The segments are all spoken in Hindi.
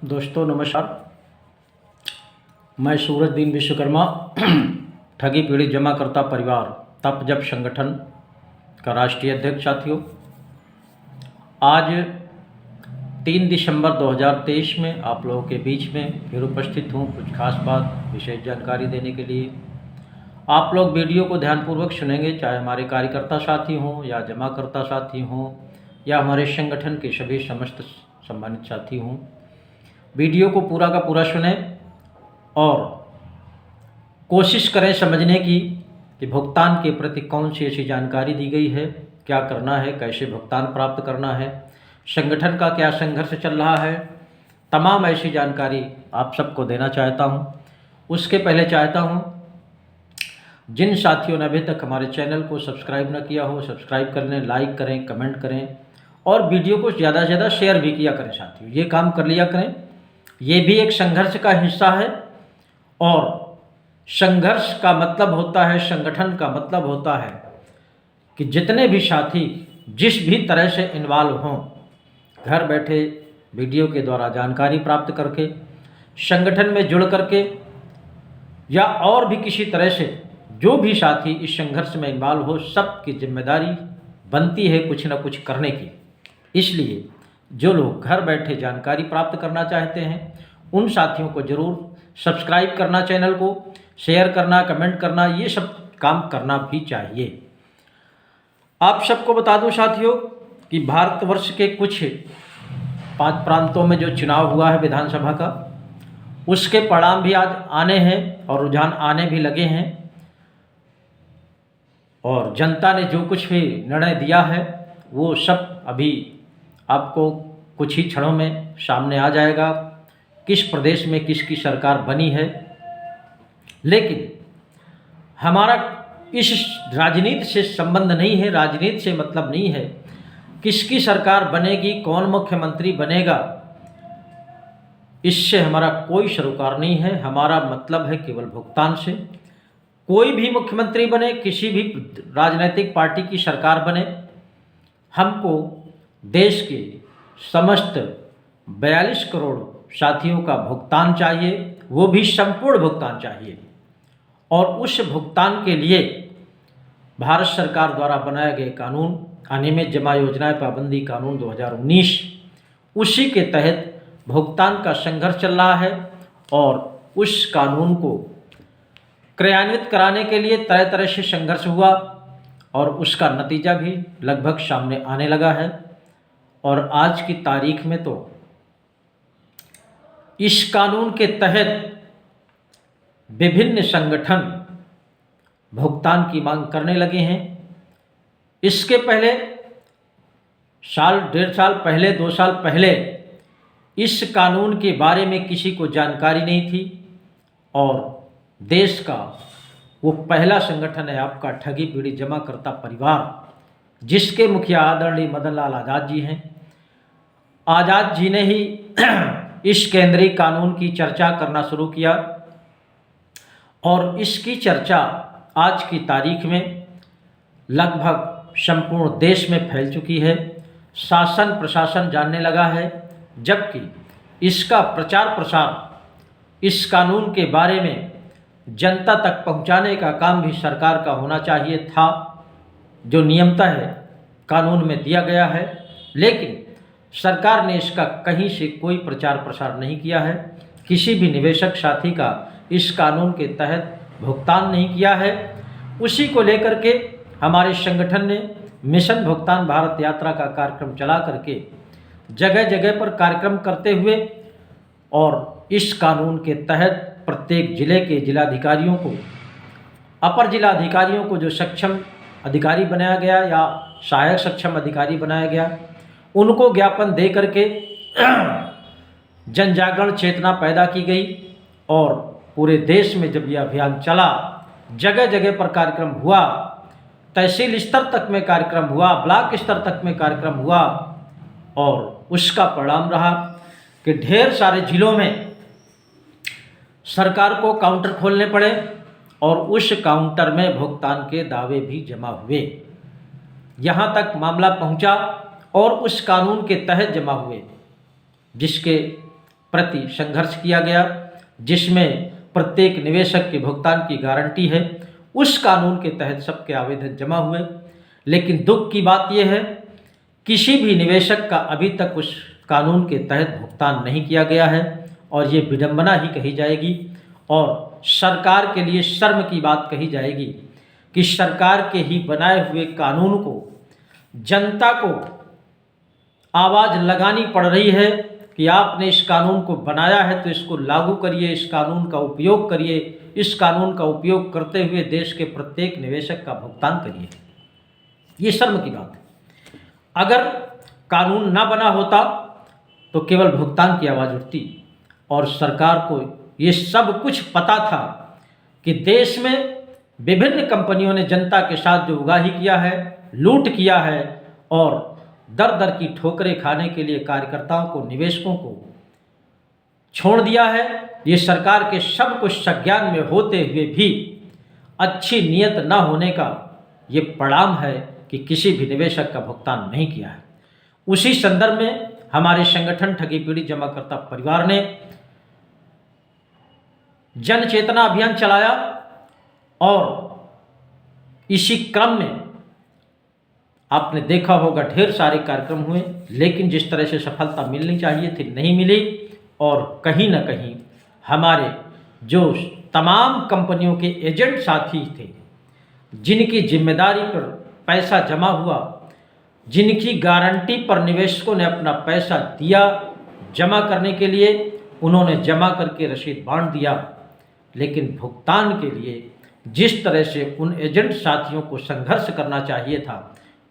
दोस्तों नमस्कार। मैं सूरजदीन विश्वकर्मा ठगी पीड़ित जमाकर्ता परिवार तप जप संगठन का राष्ट्रीय अध्यक्ष। साथियों, आज 3 दिसंबर 2023 में आप लोगों के बीच में फिर उपस्थित हूँ कुछ खास बात विशेष जानकारी देने के लिए। आप लोग वीडियो को ध्यानपूर्वक सुनेंगे, चाहे हमारे कार्यकर्ता साथी हों या जमाकर्ता साथी हों या हमारे संगठन के सभी समस्त सम्मानित साथी हों। वीडियो को पूरा का पूरा सुने और कोशिश करें समझने की कि भुगतान के प्रति कौन सी ऐसी जानकारी दी गई है, क्या करना है, कैसे भुगतान प्राप्त करना है, संगठन का क्या संघर्ष चल रहा है। तमाम ऐसी जानकारी आप सबको देना चाहता हूं। उसके पहले चाहता हूं जिन साथियों ने अभी तक हमारे चैनल को सब्सक्राइब न किया हो, सब्सक्राइब कर लें, लाइक करें, कमेंट करें और वीडियो को ज़्यादा से ज़्यादा शेयर भी किया करें। साथियों, ये काम कर लिया करें। ये भी एक संघर्ष का हिस्सा है और संघर्ष का मतलब होता है, संगठन का मतलब होता है कि जितने भी साथी जिस भी तरह से इन्वॉल्व हों, घर बैठे वीडियो के द्वारा जानकारी प्राप्त करके संगठन में जुड़ करके या और भी किसी तरह से जो भी साथी इस संघर्ष में इन्वॉल्व हो, सबकी जिम्मेदारी बनती है कुछ न कुछ करने की। इसलिए जो लोग घर बैठे जानकारी प्राप्त करना चाहते हैं उन साथियों को ज़रूर सब्सक्राइब करना, चैनल को शेयर करना, कमेंट करना, ये सब काम करना भी चाहिए। आप सबको बता दूं साथियों कि भारतवर्ष के कुछ 5 प्रांतों में जो चुनाव हुआ है विधानसभा का, उसके परिणाम भी आज आने हैं और रुझान आने भी लगे हैं और जनता ने जो कुछ भी निर्णय दिया है वो सब अभी आपको कुछ ही क्षणों में सामने आ जाएगा, किस प्रदेश में किसकी सरकार बनी है। लेकिन हमारा इस राजनीति से संबंध नहीं है, राजनीति से मतलब नहीं है किसकी सरकार बनेगी, कौन मुख्यमंत्री बनेगा, इससे हमारा कोई सरोकार नहीं है। हमारा मतलब है केवल भुगतान से। कोई भी मुख्यमंत्री बने, किसी भी राजनीतिक पार्टी की सरकार बने, हमको देश के समस्त 42 करोड़ साथियों का भुगतान चाहिए, वो भी संपूर्ण भुगतान चाहिए। और उस भुगतान के लिए भारत सरकार द्वारा बनाए गए कानून, अनियमित जमा योजनाएं पाबंदी कानून 2019, उसी के तहत भुगतान का संघर्ष चल रहा है और उस कानून को क्रियान्वित कराने के लिए तरह तरह से संघर्ष हुआ और उसका नतीजा भी लगभग सामने आने लगा है। और आज की तारीख में तो इस कानून के तहत विभिन्न संगठन भुगतान की मांग करने लगे हैं। इसके पहले साल, 1.5 साल पहले, 2 साल पहले इस कानून के बारे में किसी को जानकारी नहीं थी और देश का वो पहला संगठन है आपका ठगी पीड़ित जमाकर्ता परिवार, जिसके मुखिया आदरणीय मदन लाल आज़ाद जी हैं। आज़ाद जी ने ही इस केंद्रीय कानून की चर्चा करना शुरू किया और इसकी चर्चा आज की तारीख में लगभग संपूर्ण देश में फैल चुकी है। शासन प्रशासन जानने लगा है, जबकि इसका प्रचार प्रसार इस कानून के बारे में जनता तक पहुंचाने का काम भी सरकार का होना चाहिए था, जो नियमतः है कानून में दिया गया है। लेकिन सरकार ने इसका कहीं से कोई प्रचार प्रसार नहीं किया है, किसी भी निवेशक साथी का इस कानून के तहत भुगतान नहीं किया है। उसी को लेकर के हमारे संगठन ने मिशन भुगतान भारत यात्रा का कार्यक्रम चला करके जगह जगह पर कार्यक्रम करते हुए और इस कानून के तहत प्रत्येक जिले के जिलाधिकारियों को, अपर जिलाधिकारियों को जो सक्षम अधिकारी बनाया गया या सहायक सक्षम अधिकारी बनाया गया, उनको ज्ञापन दे करके जन जागरण चेतना पैदा की गई और पूरे देश में जब यह अभियान चला, जगह जगह पर कार्यक्रम हुआ, तहसील स्तर तक में कार्यक्रम हुआ, ब्लॉक स्तर तक में कार्यक्रम हुआ और उसका परिणाम रहा कि ढेर सारे जिलों में सरकार को काउंटर खोलने पड़े और उस काउंटर में भुगतान के दावे भी जमा हुए। यहाँ तक मामला पहुँचा और उस कानून के तहत जमा हुए, जिसके प्रति संघर्ष किया गया, जिसमें प्रत्येक निवेशक के भुगतान की गारंटी है। उस कानून के तहत सबके आवेदन जमा हुए, लेकिन दुख की बात यह है किसी भी निवेशक का अभी तक उस कानून के तहत भुगतान नहीं किया गया है, और ये विडंबना ही कही जाएगी और सरकार के लिए शर्म की बात कही जाएगी कि सरकार के ही बनाए हुए कानून को जनता को आवाज़ लगानी पड़ रही है कि आपने इस कानून को बनाया है तो इसको लागू करिए, इस कानून का उपयोग करिए, इस कानून का उपयोग करते हुए देश के प्रत्येक निवेशक का भुगतान करिए। ये शर्म की बात है। अगर कानून ना बना होता तो केवल भुगतान की आवाज़ उठती, और सरकार को ये सब कुछ पता था कि देश में विभिन्न कंपनियों ने जनता के साथ जो उगाही किया है, लूट किया है, और दर दर की ठोकरें खाने के लिए कार्यकर्ताओं को, निवेशकों को छोड़ दिया है। ये सरकार के सब कुछ संज्ञान में होते हुए भी अच्छी नीयत न होने का ये परिणाम है कि किसी भी निवेशक का भुगतान नहीं किया है। उसी संदर्भ में हमारे संगठन ठगी पीड़ित जमाकर्ता परिवार ने जन चेतना अभियान चलाया, और इसी क्रम में आपने देखा होगा ढेर सारे कार्यक्रम हुए, लेकिन जिस तरह से सफलता मिलनी चाहिए थी नहीं मिली। और कहीं ना कहीं हमारे जो तमाम कंपनियों के एजेंट साथी थे, जिनकी जिम्मेदारी पर पैसा जमा हुआ, जिनकी गारंटी पर निवेशकों ने अपना पैसा दिया जमा करने के लिए, उन्होंने जमा करके रसीद बांट दिया, लेकिन भुगतान के लिए जिस तरह से उन एजेंट साथियों को संघर्ष करना चाहिए था,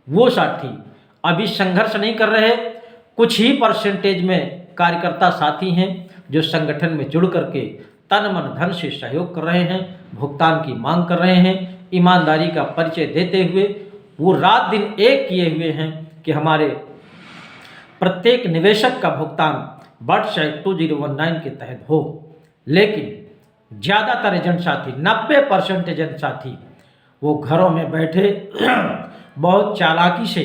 वो साथी अभी संघर्ष नहीं कर रहे। कुछ ही परसेंटेज में कार्यकर्ता साथी हैं जो संगठन में जुड़ करके तन मन धन से सहयोग कर रहे हैं, भुगतान की मांग कर रहे हैं, ईमानदारी का परिचय देते हुए वो रात दिन एक किए हुए हैं कि हमारे प्रत्येक निवेशक का भुगतान बट एक्ट 2019 के तहत हो। लेकिन ज़्यादातर एजेंट साथी, 90% एजेंट साथी, वो घरों में बैठे बहुत चालाकी से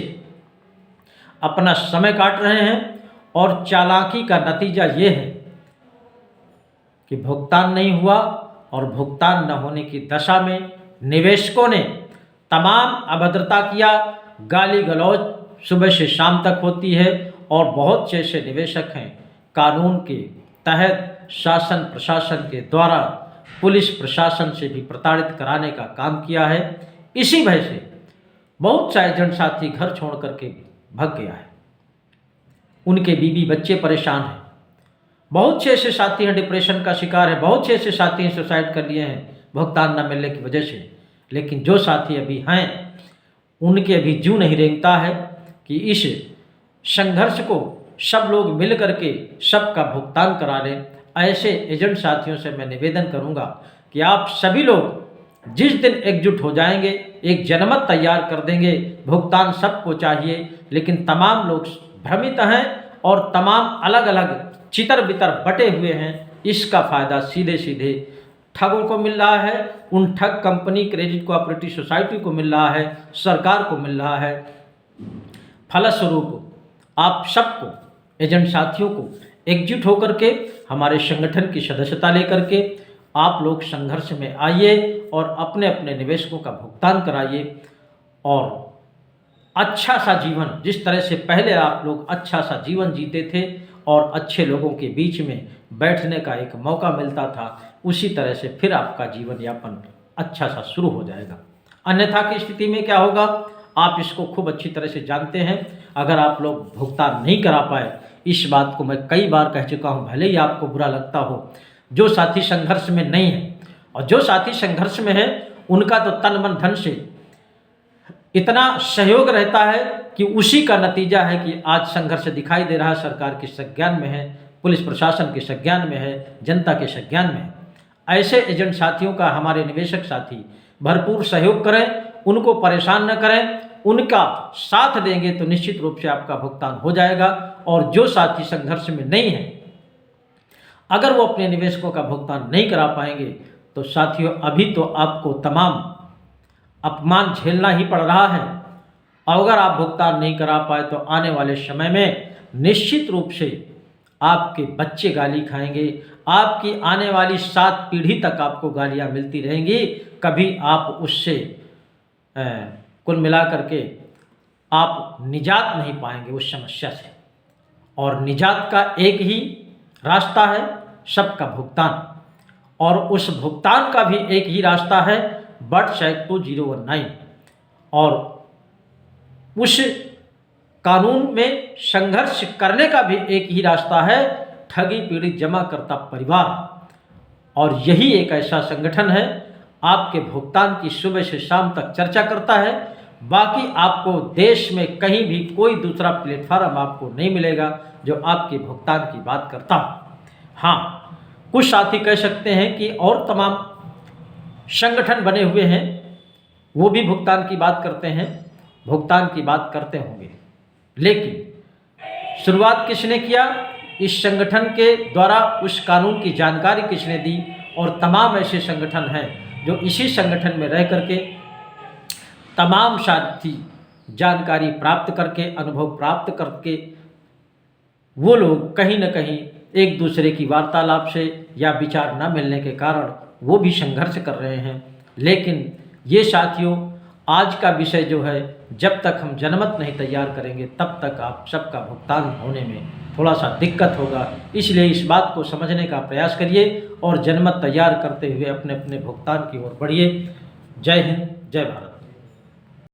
अपना समय काट रहे हैं, और चालाकी का नतीजा ये है कि भुगतान नहीं हुआ, और भुगतान न होने की दशा में निवेशकों ने तमाम अभद्रता किया। गाली गलौज सुबह से शाम तक होती है, और बहुत से ऐसे निवेशक हैं कानून के तहत शासन प्रशासन के द्वारा पुलिस प्रशासन से भी प्रताड़ित कराने का काम किया है। इसी वजह से बहुत सा एजेंट साथी घर छोड़ करके भाग गया है, उनके बीवी बच्चे परेशान हैं। बहुत से ऐसे साथी हैं डिप्रेशन का शिकार है, बहुत से ऐसे साथी हैं सुसाइड कर लिए हैं भुगतान न मिलने की वजह से। लेकिन जो साथी अभी हैं उनके अभी जू नहीं रेंगता है कि इस संघर्ष को सब लोग मिल करके सबका भुगतान करा लें। ऐसे एजेंट साथियों से मैं निवेदन करूंगा कि आप सभी लोग जिस दिन एकजुट हो जाएंगे, एक जनमत तैयार कर देंगे, भुगतान सबको चाहिए, लेकिन तमाम लोग भ्रमित हैं और तमाम अलग अलग चितर बितर बटे हुए हैं। इसका फ़ायदा सीधे सीधे ठगों को मिल रहा है, उन ठग कंपनी, क्रेडिट कोऑपरेटिव सोसाइटी को मिल रहा है, सरकार को मिल रहा है। फलस्वरूप आप सबको, एजेंट साथियों को एकजुट होकर के हमारे संगठन की सदस्यता लेकर के आप लोग संघर्ष में आइए और अपने अपने निवेशकों का भुगतान कराइए, और अच्छा सा जीवन, जिस तरह से पहले आप लोग अच्छा सा जीवन जीते थे और अच्छे लोगों के बीच में बैठने का एक मौका मिलता था, उसी तरह से फिर आपका जीवन यापन अच्छा सा शुरू हो जाएगा। अन्यथा की स्थिति में क्या होगा, आप इसको खूब अच्छी तरह से जानते हैं। अगर आप लोग भुगतान नहीं करा पाए, इस बात को मैं कई बार कह चुका हूँ, भले ही आपको बुरा लगता हो, जो साथी संघर्ष में नहीं है और जो साथी संघर्ष में है उनका तो तन मन धन से इतना सहयोग रहता है कि उसी का नतीजा है कि आज संघर्ष दिखाई दे रहा है। सरकार के संज्ञान में है, पुलिस प्रशासन के संज्ञान में है, जनता के संज्ञान में है। ऐसे एजेंट साथियों का हमारे निवेशक साथी भरपूर सहयोग करें, उनको परेशान न करें, उनका साथ देंगे तो निश्चित रूप से आपका भुगतान हो जाएगा। और जो साथी संघर्ष में नहीं है, अगर वो अपने निवेशकों का भुगतान नहीं करा पाएंगे तो साथियों अभी तो आपको तमाम अपमान झेलना ही पड़ रहा है। अगर आप भुगतान नहीं करा पाए तो आने वाले समय में निश्चित रूप से आपके बच्चे गाली खाएंगे, आपकी आने वाली 7 पीढ़ी तक आपको गालियाँ मिलती रहेंगी। कभी आप उससे कुल मिला करके आप निजात नहीं पाएंगे उस समस्या से। और निजात का एक ही रास्ता है, सबका भुगतान। और उस भुगतान का भी एक ही रास्ता है, #2019। और उस कानून में संघर्ष करने का भी एक ही रास्ता है, ठगी पीड़ित जमाकर्ता परिवार। और यही एक ऐसा संगठन है, आपके भुगतान की सुबह से शाम तक चर्चा करता है। बाकी आपको देश में कहीं भी कोई दूसरा प्लेटफार्म आपको नहीं मिलेगा जो आपके भुगतान की बात करता। हाँ, कुछ साथी कह सकते हैं कि और तमाम संगठन बने हुए हैं, वो भी भुगतान की बात करते हैं, भुगतान की बात करते होंगे। लेकिन शुरुआत किसने किया? इस संगठन के द्वारा उस कानून की जानकारी किसने दी? और तमाम ऐसे संगठन हैं जो इसी संगठन में रह करके तमाम साथी जानकारी प्राप्त करके, अनुभव प्राप्त करके, वो लोग कहीं न कहीं एक दूसरे की वार्तालाप से या विचार न मिलने के कारण वो भी संघर्ष कर रहे हैं। लेकिन ये साथियों, आज का विषय जो है, जब तक हम जनमत नहीं तैयार करेंगे तब तक आप सबका भुगतान होने में थोड़ा सा दिक्कत होगा। इसलिए इस बात को समझने का प्रयास करिए और जनमत तैयार करते हुए अपने अपने भुगतान की ओर बढ़िए। जय हिंद, जय भारत।